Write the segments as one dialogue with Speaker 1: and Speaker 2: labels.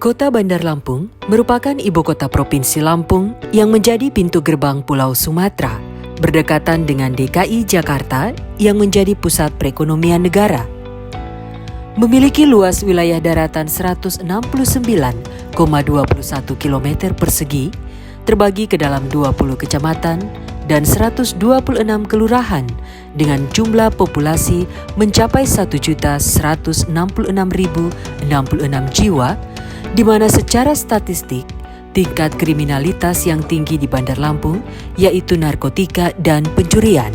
Speaker 1: Kota Bandar Lampung merupakan ibu kota Provinsi Lampung yang menjadi pintu gerbang Pulau Sumatera, berdekatan dengan DKI Jakarta yang menjadi pusat perekonomian negara. Memiliki luas wilayah daratan 169,21 km persegi, terbagi ke dalam 20 kecamatan dan 126 kelurahan dengan jumlah populasi mencapai 1.166.066 jiwa, di mana secara statistik tingkat kriminalitas yang tinggi di Bandar Lampung yaitu narkotika dan pencurian.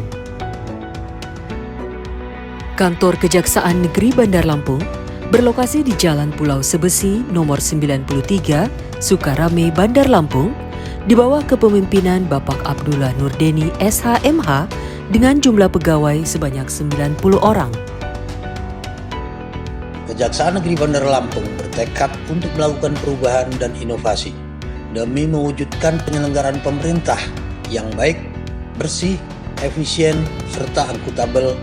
Speaker 1: Kantor Kejaksaan Negeri Bandar Lampung berlokasi di Jalan Pulau Sebesi nomor 93, Sukarame, Bandar Lampung, di bawah kepemimpinan Bapak Abdullah Nurdeni SHMH dengan jumlah pegawai sebanyak 90 orang.
Speaker 2: Kejaksaan Negeri Bandar Lampung bertekad untuk melakukan perubahan dan inovasi demi mewujudkan penyelenggaraan pemerintah yang baik, bersih, efisien, serta akuntabel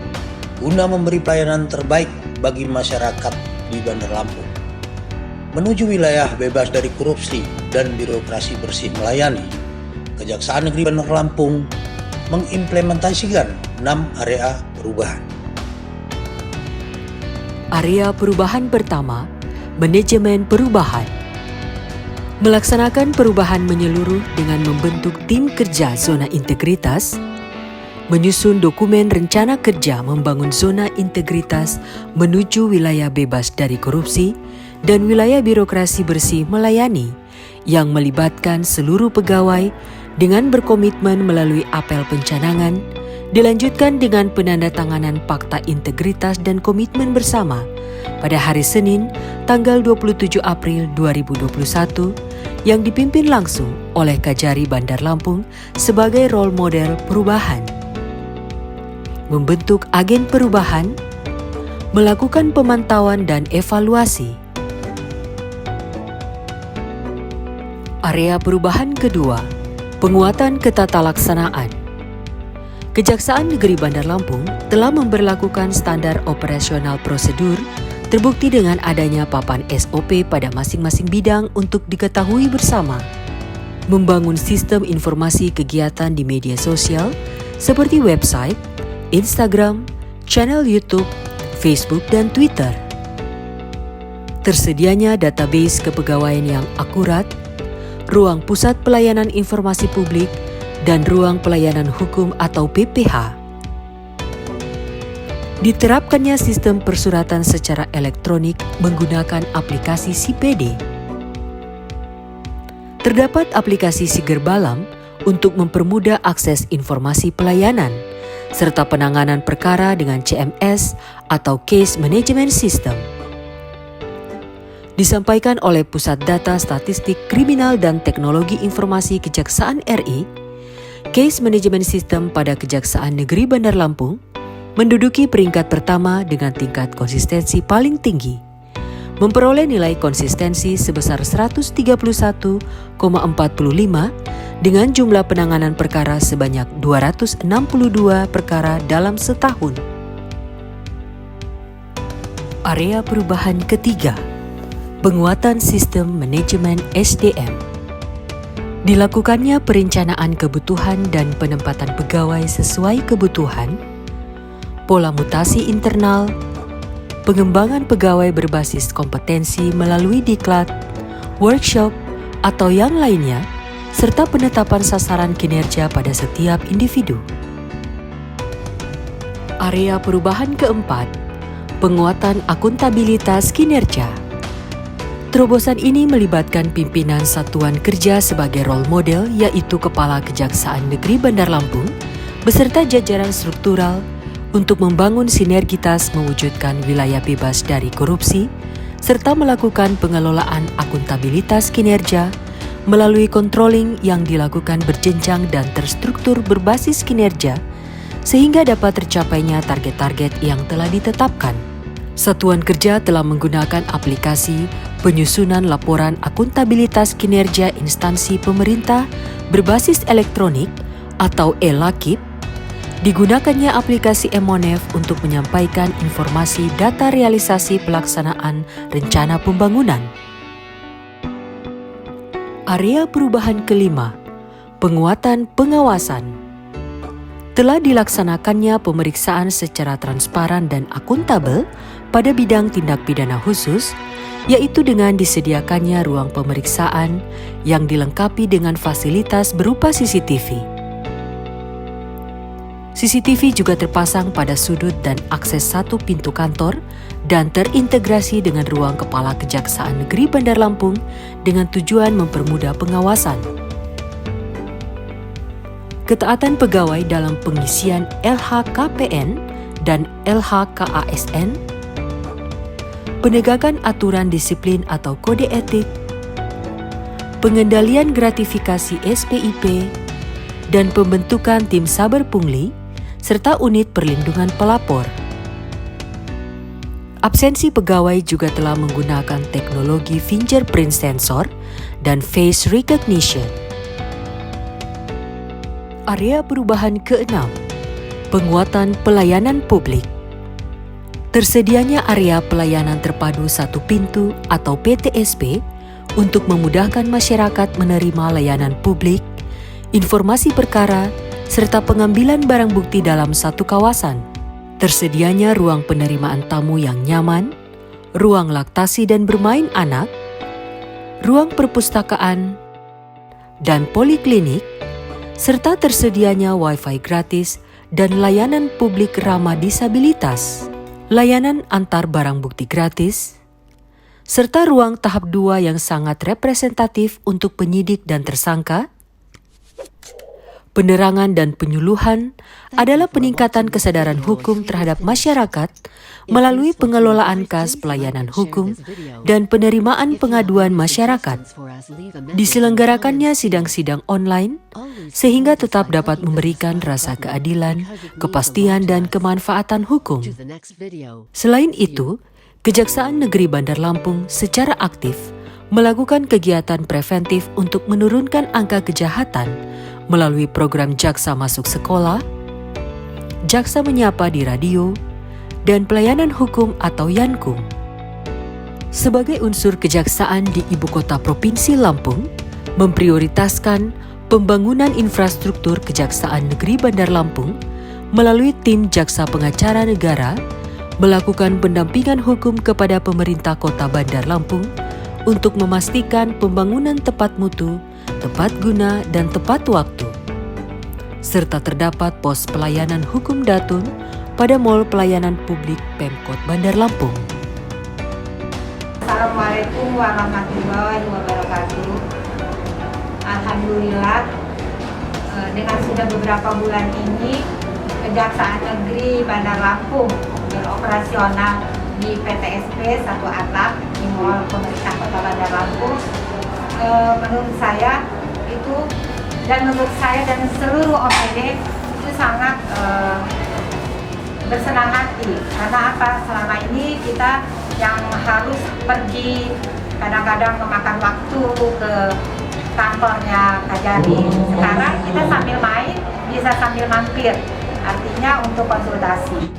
Speaker 2: guna memberi pelayanan terbaik bagi masyarakat di Bandar Lampung. Menuju wilayah bebas dari korupsi dan birokrasi bersih melayani, Kejaksaan Negeri Bandar Lampung mengimplementasikan 6 area perubahan.
Speaker 1: Area perubahan pertama, manajemen perubahan. Melaksanakan perubahan menyeluruh dengan membentuk tim kerja zona integritas, menyusun dokumen rencana kerja membangun zona integritas menuju wilayah bebas dari korupsi dan wilayah birokrasi bersih melayani yang melibatkan seluruh pegawai dengan berkomitmen melalui apel pencanangan, dilanjutkan dengan penandatanganan Fakta Integritas dan Komitmen Bersama pada hari Senin, tanggal 27 April 2021 yang dipimpin langsung oleh Kajari Bandar Lampung sebagai role model perubahan. Membentuk agen perubahan, melakukan pemantauan dan evaluasi. Area perubahan kedua, penguatan ketatalaksanaan. Kejaksaan Negeri Bandar Lampung telah memberlakukan standar operasional prosedur terbukti dengan adanya papan SOP pada masing-masing bidang untuk diketahui bersama. Membangun sistem informasi kegiatan di media sosial seperti website, Instagram, channel YouTube, Facebook, dan Twitter. Tersedianya database kepegawaian yang akurat, ruang pusat pelayanan informasi publik, dan ruang pelayanan hukum atau PPH. Diterapkannya sistem persuratan secara elektronik menggunakan aplikasi SIPD. Terdapat aplikasi Sigerbalam untuk mempermudah akses informasi pelayanan, serta penanganan perkara dengan CMS atau Case Management System. Disampaikan oleh Pusat Data Statistik Kriminal dan Teknologi Informasi Kejaksaan RI, Case Management System pada Kejaksaan Negeri Bandar Lampung menduduki peringkat pertama dengan tingkat konsistensi paling tinggi, memperoleh nilai konsistensi sebesar 131,45 dengan jumlah penanganan perkara sebanyak 262 perkara dalam setahun. Area perubahan ketiga, penguatan sistem manajemen SDM. Dilakukannya perencanaan kebutuhan dan penempatan pegawai sesuai kebutuhan, pola mutasi internal, pengembangan pegawai berbasis kompetensi melalui diklat, workshop, atau yang lainnya, serta penetapan sasaran kinerja pada setiap individu. Area perubahan keempat, penguatan akuntabilitas kinerja. Terobosan ini melibatkan pimpinan satuan kerja sebagai role model, yaitu Kepala Kejaksaan Negeri Bandar Lampung, beserta jajaran struktural untuk membangun sinergitas mewujudkan wilayah bebas dari korupsi, serta melakukan pengelolaan akuntabilitas kinerja melalui controlling yang dilakukan berjenjang dan terstruktur berbasis kinerja, sehingga dapat tercapainya target-target yang telah ditetapkan. Satuan kerja telah menggunakan aplikasi penyusunan laporan akuntabilitas kinerja instansi pemerintah berbasis elektronik atau e-Lakib. Digunakannya aplikasi Emonef untuk menyampaikan informasi data realisasi pelaksanaan rencana pembangunan. Area perubahan kelima, penguatan pengawasan. Telah dilaksanakannya pemeriksaan secara transparan dan akuntabel pada bidang tindak pidana khusus, yaitu dengan disediakannya ruang pemeriksaan yang dilengkapi dengan fasilitas berupa CCTV. CCTV juga terpasang pada sudut dan akses satu pintu kantor dan terintegrasi dengan ruang Kepala Kejaksaan Negeri Bandar Lampung dengan tujuan mempermudah pengawasan. Ketaatan pegawai dalam pengisian LHKPN dan LHKASN, penegakan aturan disiplin atau kode etik, pengendalian gratifikasi SPIP, dan pembentukan tim saber pungli, serta unit perlindungan pelapor. Absensi pegawai juga telah menggunakan teknologi fingerprint sensor dan face recognition. Area perubahan keenam, penguatan pelayanan publik. Tersedianya area pelayanan terpadu satu pintu atau PTSP untuk memudahkan masyarakat menerima layanan publik, informasi perkara, serta pengambilan barang bukti dalam satu kawasan. Tersedianya ruang penerimaan tamu yang nyaman, ruang laktasi dan bermain anak, ruang perpustakaan, dan poliklinik, serta tersedianya Wi-Fi gratis dan layanan publik ramah disabilitas, layanan antar barang bukti gratis, serta ruang tahap 2 yang sangat representatif untuk penyidik dan tersangka. Penerangan dan penyuluhan adalah peningkatan kesadaran hukum terhadap masyarakat melalui pengelolaan kas pelayanan hukum dan penerimaan pengaduan masyarakat. Diselenggarakannya sidang-sidang online sehingga tetap dapat memberikan rasa keadilan, kepastian, dan kemanfaatan hukum. Selain itu, Kejaksaan Negeri Bandar Lampung secara aktif melakukan kegiatan preventif untuk menurunkan angka kejahatan melalui program Jaksa Masuk Sekolah, Jaksa Menyapa di Radio, dan Pelayanan Hukum atau Yankum. Sebagai unsur kejaksaan di Ibu Kota Provinsi Lampung, memprioritaskan pembangunan infrastruktur Kejaksaan Negeri Bandar Lampung melalui tim Jaksa Pengacara Negara, melakukan pendampingan hukum kepada pemerintah Kota Bandar Lampung untuk memastikan pembangunan tepat mutu, tepat guna, dan tepat waktu. Serta terdapat pos pelayanan hukum Datun pada Mall Pelayanan Publik Pemkot Bandar Lampung.
Speaker 3: Assalamualaikum warahmatullahi wabarakatuh. Alhamdulillah, dengan sudah beberapa bulan ini Kejaksaan Negeri Bandar Lampung beroperasional di PTSP 1 Atap di Mall Pemerintah Kota Bandar Lampung. Menurut saya dan seluruh OPD itu sangat bersenang hati. Karena apa? Selama ini kita yang harus pergi kadang-kadang memakan waktu ke kantornya Kajari. Sekarang kita sambil main bisa sambil mampir, artinya untuk konsultasi.